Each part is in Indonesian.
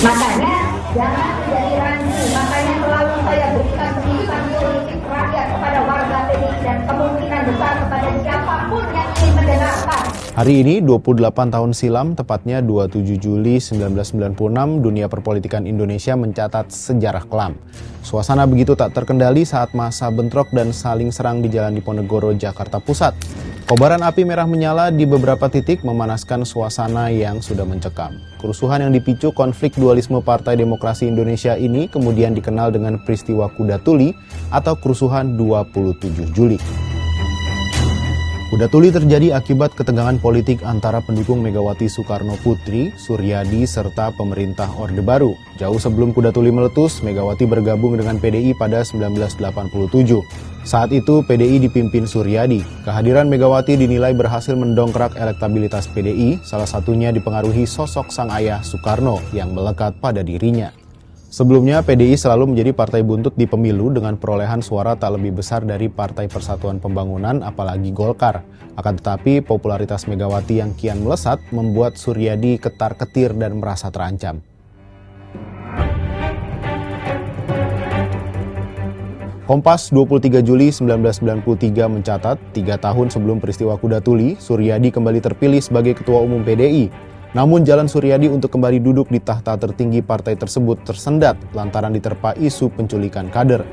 Makanya jangan menjadi rancu, makanya selalu saya berikan pendidikan politik rakyat kepada warga PDI dan kemungkinan besar kepada siapapun yang ingin mendengarkan. Hari ini 28 tahun silam, tepatnya 27 Juli 1996, dunia perpolitikan Indonesia mencatat sejarah kelam. Suasana begitu tak terkendali saat massa bentrok dan saling serang di Jalan Diponegoro, Jakarta Pusat. Kobaran api merah menyala di beberapa titik memanaskan suasana yang sudah mencekam. Kerusuhan yang dipicu konflik dualisme Partai Demokrasi Indonesia ini kemudian dikenal dengan peristiwa Kuda Tuli atau kerusuhan 27 Juli. Kuda Tuli terjadi akibat ketegangan politik antara pendukung Megawati Soekarno Putri, Suryadi, serta pemerintah Orde Baru. Jauh sebelum Kuda Tuli meletus, Megawati bergabung dengan PDI pada 1987. Saat itu PDI dipimpin Suryadi. Kehadiran Megawati dinilai berhasil mendongkrak elektabilitas PDI, salah satunya dipengaruhi sosok sang ayah Soekarno yang melekat pada dirinya. Sebelumnya, PDI selalu menjadi partai buntut di pemilu dengan perolehan suara tak lebih besar dari Partai Persatuan Pembangunan, apalagi Golkar. Akan tetapi, popularitas Megawati yang kian melesat membuat Suryadi ketar-ketir dan merasa terancam. Kompas 23 Juli 1993 mencatat, 3 tahun sebelum peristiwa Kuda Tuli, Suryadi kembali terpilih sebagai Ketua Umum PDI. Namun jalan Suryadi untuk kembali duduk di tahta tertinggi partai tersebut tersendat lantaran diterpa isu penculikan kader.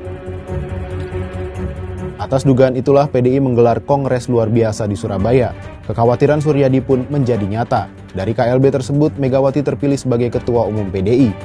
Atas dugaan itulah PDI menggelar kongres luar biasa di Surabaya. Kekhawatiran Suryadi pun menjadi nyata. Dari KLB tersebut, Megawati terpilih sebagai Ketua Umum PDI.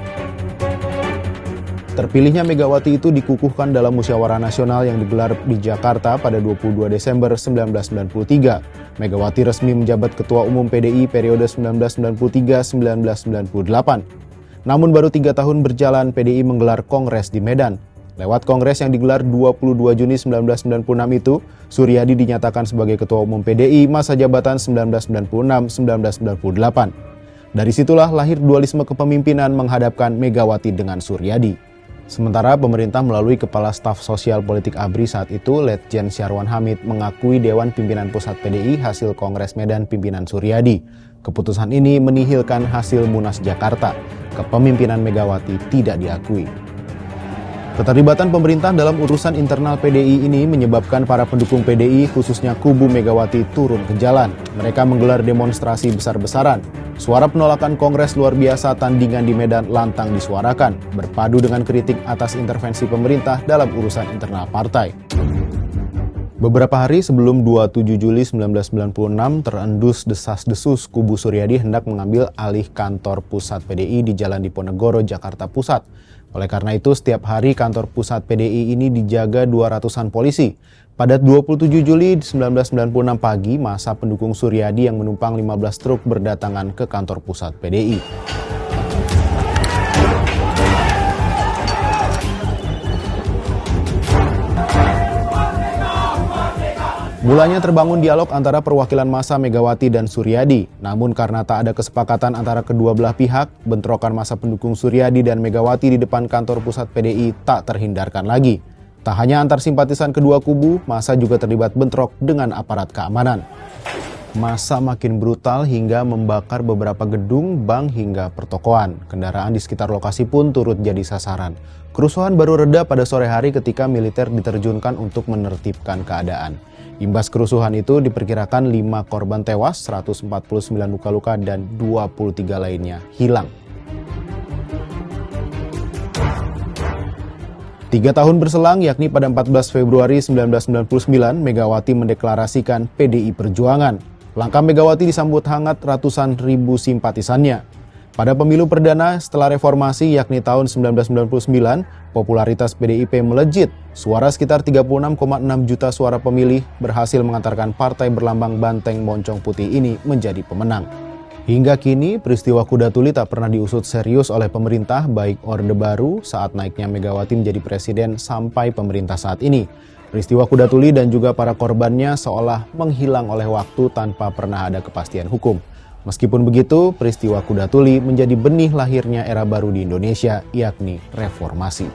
Terpilihnya Megawati itu dikukuhkan dalam musyawarah nasional yang digelar di Jakarta pada 22 Desember 1993. Megawati resmi menjabat Ketua Umum PDI periode 1993-1998. Namun baru 3 tahun berjalan, PDI menggelar kongres di Medan. Lewat kongres yang digelar 22 Juni 1996 itu, Suryadi dinyatakan sebagai Ketua Umum PDI masa jabatan 1996-1998. Dari situlah lahir dualisme kepemimpinan menghadapkan Megawati dengan Suryadi. Sementara pemerintah melalui Kepala Staf Sosial Politik ABRI saat itu, Letjen Syarwan Hamid, mengakui Dewan Pimpinan Pusat PDI hasil Kongres Medan pimpinan Suryadi. Keputusan ini menihilkan hasil Munas Jakarta. Kepemimpinan Megawati tidak diakui. Keterlibatan pemerintah dalam urusan internal PDI ini menyebabkan para pendukung PDI, khususnya kubu Megawati, turun ke jalan. Mereka menggelar demonstrasi besar-besaran. Suara penolakan kongres luar biasa tandingan di Medan lantang disuarakan, berpadu dengan kritik atas intervensi pemerintah dalam urusan internal partai. Beberapa hari sebelum 27 Juli 1996, terendus desas-desus kubu Suryadi hendak mengambil alih kantor pusat PDI di Jalan Diponegoro, Jakarta Pusat. Oleh karena itu, setiap hari kantor pusat PDI ini dijaga 200-an polisi. Pada 27 Juli 1996 pagi, massa pendukung Suryadi yang menumpang 15 truk berdatangan ke kantor pusat PDI. Mulanya terbangun dialog antara perwakilan massa Megawati dan Suryadi. Namun karena tak ada kesepakatan antara kedua belah pihak, bentrokan massa pendukung Suryadi dan Megawati di depan kantor pusat PDI tak terhindarkan lagi. Tak hanya antar simpatisan kedua kubu, massa juga terlibat bentrok dengan aparat keamanan. Massa makin brutal hingga membakar beberapa gedung, bank hingga pertokoan. Kendaraan di sekitar lokasi pun turut jadi sasaran. Kerusuhan baru reda pada sore hari ketika militer diterjunkan untuk menertibkan keadaan. Imbas kerusuhan itu diperkirakan 5 korban tewas, 149 luka-luka, dan 23 lainnya hilang. 3 tahun berselang, yakni pada 14 Februari 1999, Megawati mendeklarasikan PDI Perjuangan. Langkah Megawati disambut hangat ratusan ribu simpatisannya. Pada pemilu perdana setelah reformasi yakni tahun 1999, popularitas PDIP melejit. Suara sekitar 36,6 juta suara pemilih berhasil mengantarkan partai berlambang banteng moncong putih ini menjadi pemenang. Hingga kini, peristiwa Kuda Tuli tak pernah diusut serius oleh pemerintah baik Orde Baru saat naiknya Megawati menjadi presiden sampai pemerintah saat ini. Peristiwa Kuda Tuli dan juga para korbannya seolah menghilang oleh waktu tanpa pernah ada kepastian hukum. Meskipun begitu, peristiwa Kuda Tuli menjadi benih lahirnya era baru di Indonesia, yakni reformasi.